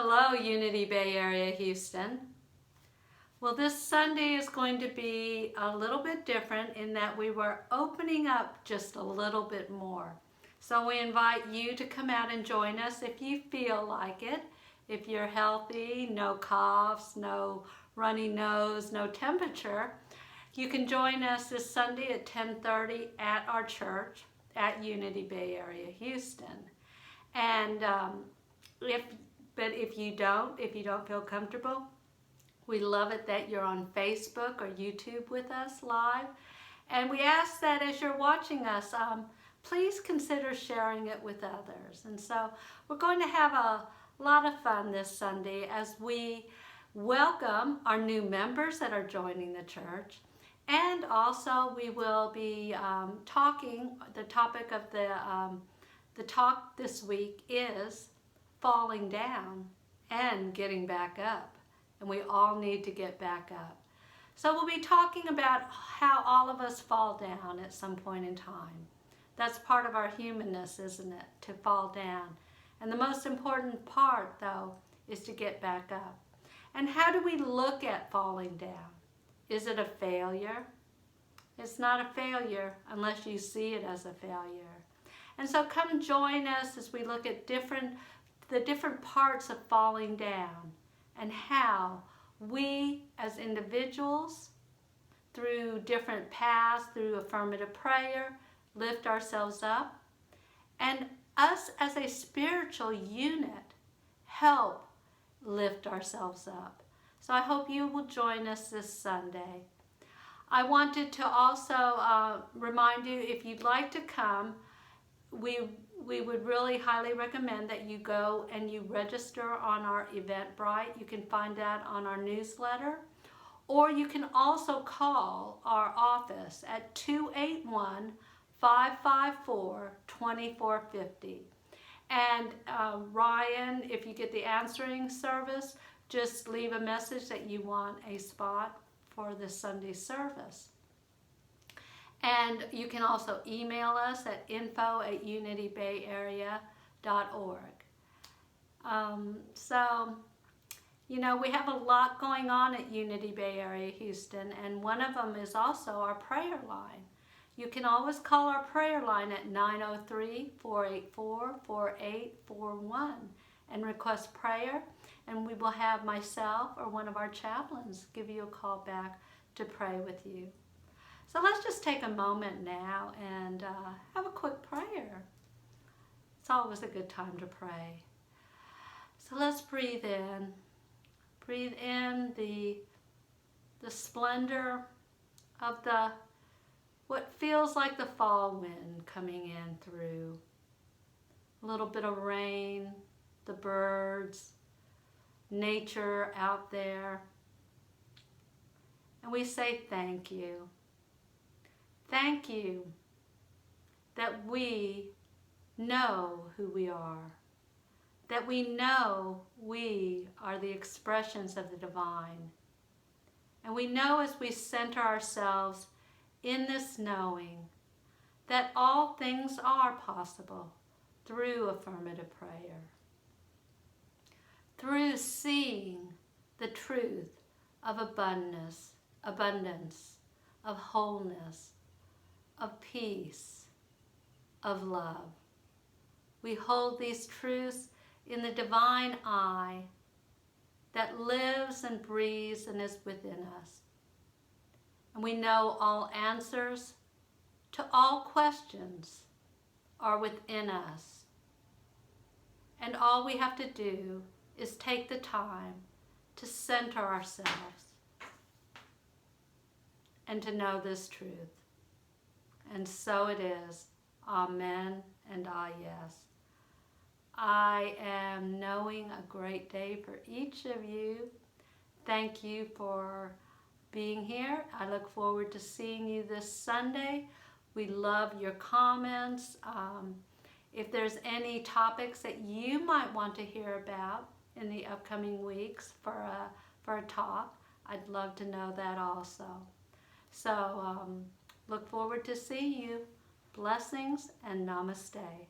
Hello, Unity Bay Area, Houston. Well, this Sunday is going to be a little bit different in that we were opening up just a little bit more. So we invite you to come out and join us if you feel like it. If you're healthy, no coughs, no runny nose, no temperature, you can join us this Sunday at 10:30 at our church at Unity Bay Area, Houston. And if you don't feel comfortable, we love it that you're on Facebook or YouTube with us live. And we ask that as you're watching us, please consider sharing it with others. And so we're going to have a lot of fun this Sunday as we welcome our new members that are joining the church. And also we will be talking, the topic of the talk this week is falling down and getting back up. And we all need to get back up. So we'll be talking about how all of us fall down at some point in time. That's part of our humanness, isn't it? To fall down. And the most important part, though, is to get back up. And how do we look at falling down? Is it a failure? It's not a failure unless you see it as a failure. And so come join us as we look at the different parts of falling down and how we as individuals, through different paths, through affirmative prayer, lift ourselves up, and us as a spiritual unit help lift ourselves up. So I hope you will join us this Sunday. I wanted to also remind you, if you'd like to come, we would really highly recommend that you go and you register on our Eventbrite. You can find that on our newsletter. Or you can also call our office at 281-554-2450. And Ryan, if you get the answering service, just leave a message that you want a spot for this Sunday service. And you can also email us at info@unitybayarea.org. We have a lot going on at Unity Bay Area, Houston, and one of them is also our prayer line. You can always call our prayer line at 903-484-4841 and request prayer, and we will have myself or one of our chaplains give you a call back to pray with you. So let's just take a moment now and have a quick prayer. It's always a good time to pray. So let's breathe in. Breathe in the splendor of what feels like the fall wind coming in through. A little bit of rain, the birds, nature out there. And we say thank you. Thank you that we know who we are, that we know we are the expressions of the divine. And we know as we center ourselves in this knowing that all things are possible through affirmative prayer, through seeing the truth of abundance, of wholeness, of peace, of love. We hold these truths in the divine eye that lives and breathes and is within us. And we know all answers to all questions are within us. And all we have to do is take the time to center ourselves and to know this truth. And so it is. Amen and yes. I am knowing a great day for each of you. Thank you for being here. I look forward to seeing you this Sunday. We love your comments. If there's any topics that you might want to hear about in the upcoming weeks for a talk, I'd love to know that also. So look forward to seeing you. Blessings and namaste.